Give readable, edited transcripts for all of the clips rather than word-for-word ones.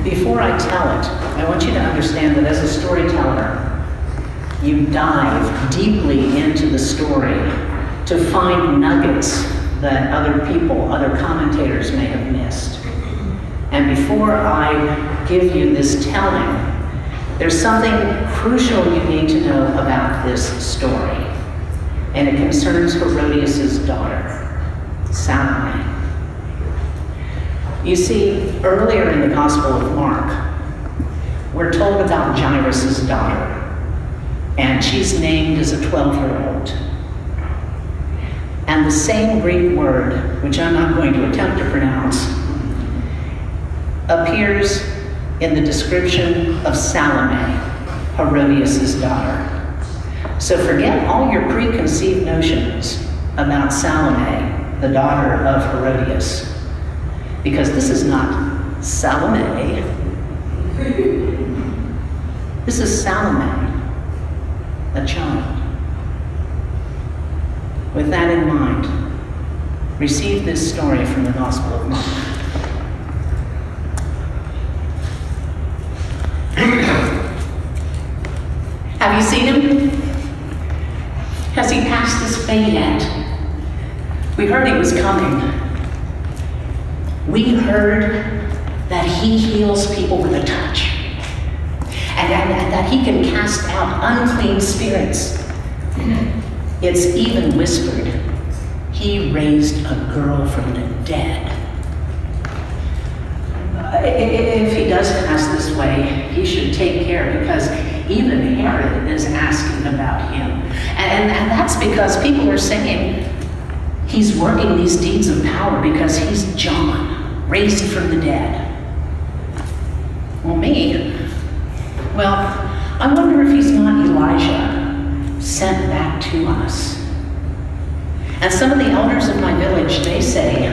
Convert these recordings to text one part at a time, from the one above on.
Before I tell it, I want you to understand that as a storyteller, you dive deeply into the story to find nuggets that other people, other commentators may have missed. And before I give you this telling, there's something crucial you need to know about this story. And it concerns Herodias' daughter, Salome. You see, earlier in the Gospel of Mark, we're told about Jairus' daughter, and she's named as a 12-year-old. And the same Greek word, which I'm not going to attempt to pronounce, appears in the description of Salome, Herodias' daughter. So forget all your preconceived notions about Salome, the daughter of Herodias, because this is not Salome. This is Salome, a child. With that in mind, receive this story from the Gospel of Mark. Have you seen him? Has he passed his fate yet? We heard he was coming. We heard that he heals people with a touch, and that he can cast out unclean spirits. It's even whispered, he raised a girl from the dead. If he does pass this way, he should take care, because even Herod is asking about him. And that's because people are saying he's working these deeds of power because he's John, raised from the dead. Well, I wonder if he's not Elijah sent back to us. And some of the elders of my village, they say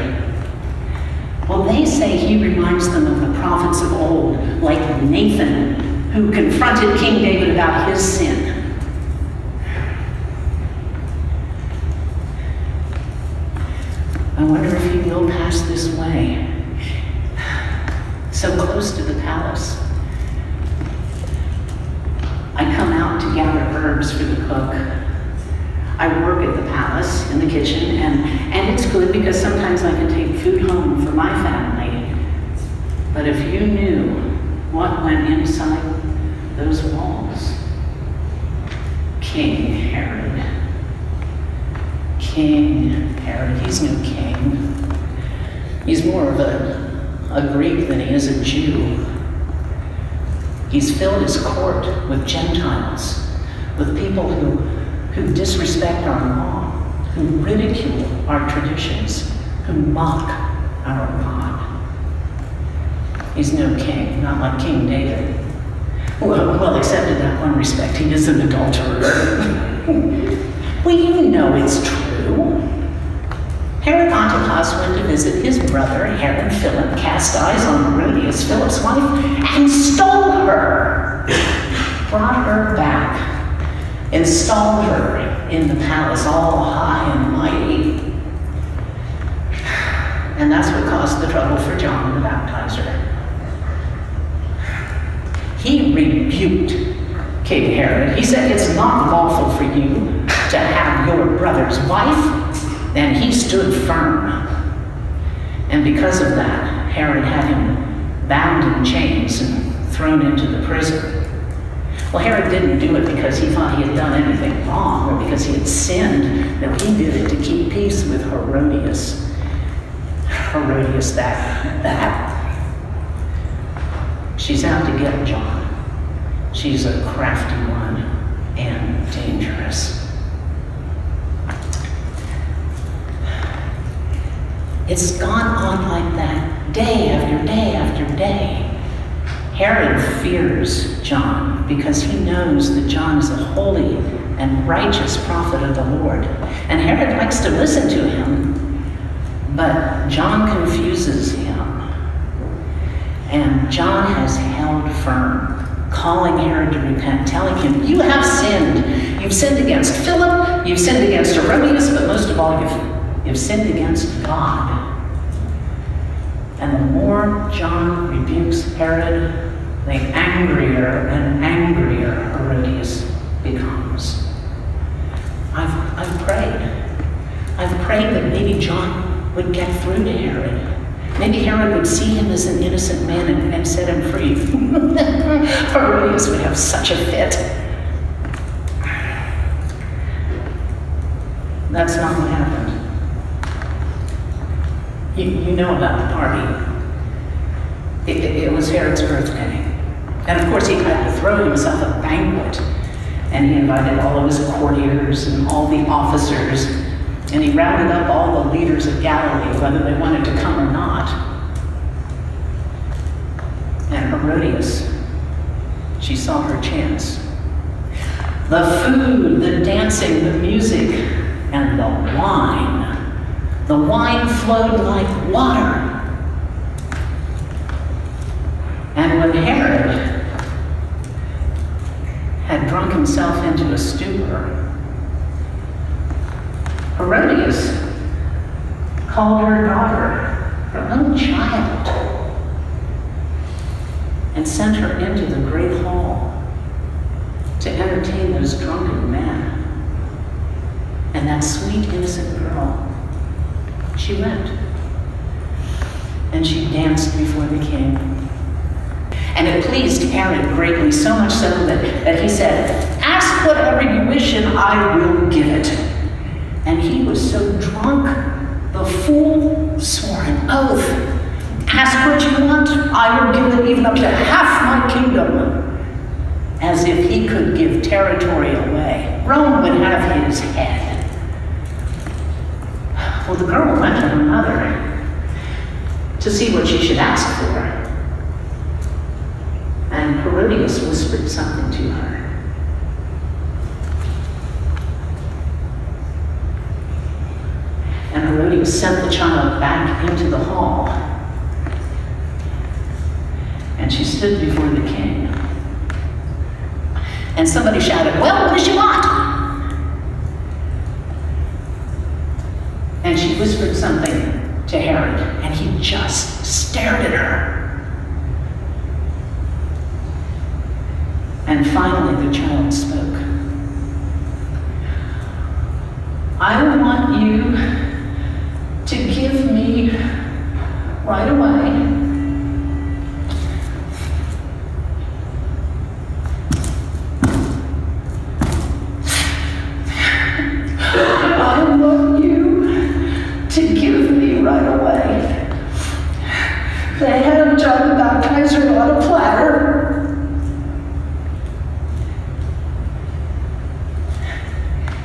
he reminds them of the prophets of old, like Nathan, who confronted King David about his sin. I wonder if he will pass this way, so close to the palace. I come out to gather herbs for the cook. I work at the palace in the kitchen, and it's good because sometimes I can take food home for my family. But if you knew what went inside those walls, King Herod, he's no king. He's more of a Greek than he is a Jew. He's filled his court with Gentiles, with people who disrespect our law, who ridicule our traditions, who mock our God. He's no king, not like King David. Well, except in that one respect, he is an adulterer. Well, you know it's true. Herod Antipas went to visit his brother, Herod Philip, cast eyes on Herodias, Philip's wife, and stole her, brought her back, installed her in the palace, all high and mighty. And that's what caused the trouble for John the Baptizer. He rebuked King Herod. He said, it's not lawful for you to have your brother's wife. And he stood firm. And because of that, Herod had him bound in chains and thrown into the prison. Well, Herod didn't do it because he thought he had done anything wrong or because he had sinned. No, he did it to keep peace with Herodias. Herodias, that. She's out to get John. She's a crafty one and dangerous. It's gone on like that, day after day after day. Herod fears John because he knows that John is a holy and righteous prophet of the Lord. And Herod likes to listen to him, but John confuses him. And John has held firm, calling Herod to repent, telling him, you have sinned. You've sinned against Philip, you've sinned against Herodias, but most of all, you've sinned against God. And the more John rebukes Herod, the angrier and angrier Herodias becomes. I've prayed. I've prayed that maybe John would get through to Herod. Maybe Herod would see him as an innocent man and set him free. Herodias would have such a fit. That's not what happened. You know about the party. It was Herod's birthday. And of course he had to throw himself a banquet. And he invited all of his courtiers and all the officers. And he rounded up all the leaders of Galilee, whether they wanted to come or not. And Herodias, she saw her chance. The food, the dancing, the music, and the wine. The wine flowed like water. And when Herod had drunk himself into a stupor, Herodias called her daughter, her own child, and sent her into the great hall to entertain those drunken men. And that sweet, innocent girl, she went, and she danced before the king. And it pleased Herod greatly, so much so that he said, "Ask whatever you wish, and I will give it." And he was so drunk, the fool swore an oath. "Ask what you want, I will give it even up to half my kingdom." As if he could give territory away. Rome would have his head. Well, the girl went to her mother to see what she should ask for. And Herodias whispered something to her. And Herodias sent the child back into the hall. And she stood before the king. And somebody shouted, "Well, what does she want?" And she whispered something to Herod, and he just stared at her. And finally the child spoke. "I want you to give me right away the head of John the Baptizer on a platter."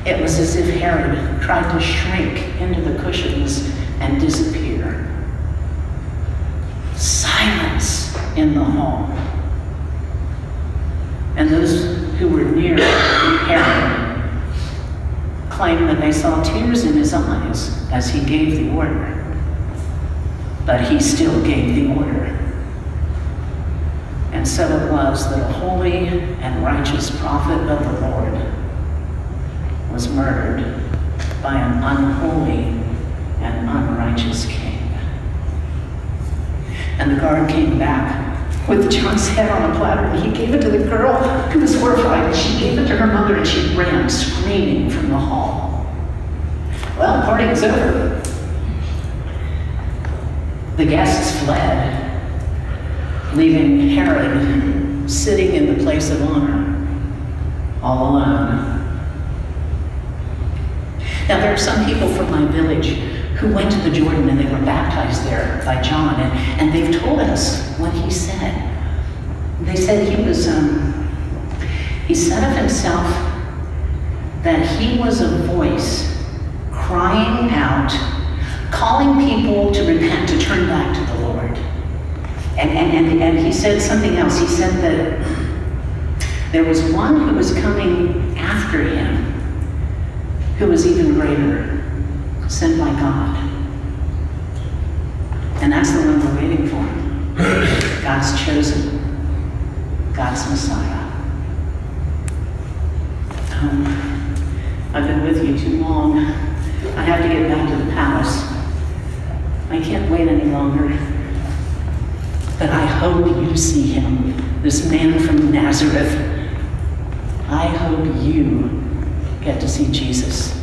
It was as if Herod tried to shrink into the cushions and disappear. Silence in the hall. And those who were near Herod claimed that they saw tears in his eyes as he gave the order. But he still gave the order. And so it was that a holy and righteous prophet of the Lord was murdered by an unholy and unrighteous king. And the guard came back with John's head on a platter, and he gave it to the girl, who was horrified, and she gave it to her mother, and she ran screaming from the hall. Well, the party was over. The guests fled, leaving Herod sitting in the place of honor, all alone. Now, there are some people from my village who went to the Jordan and they were baptized there by John, and they've told us what he said. They said he said of himself that he was a voice crying out, calling people to repent, to turn back to the Lord. And he said something else. He said that there was one who was coming after him who was even greater, sent by God. And that's the one we're waiting for. God's chosen, God's Messiah. I've been with you too long. I have to get back to the palace. I can't wait any longer. But I hope you see him, this man from Nazareth. I hope you get to see Jesus.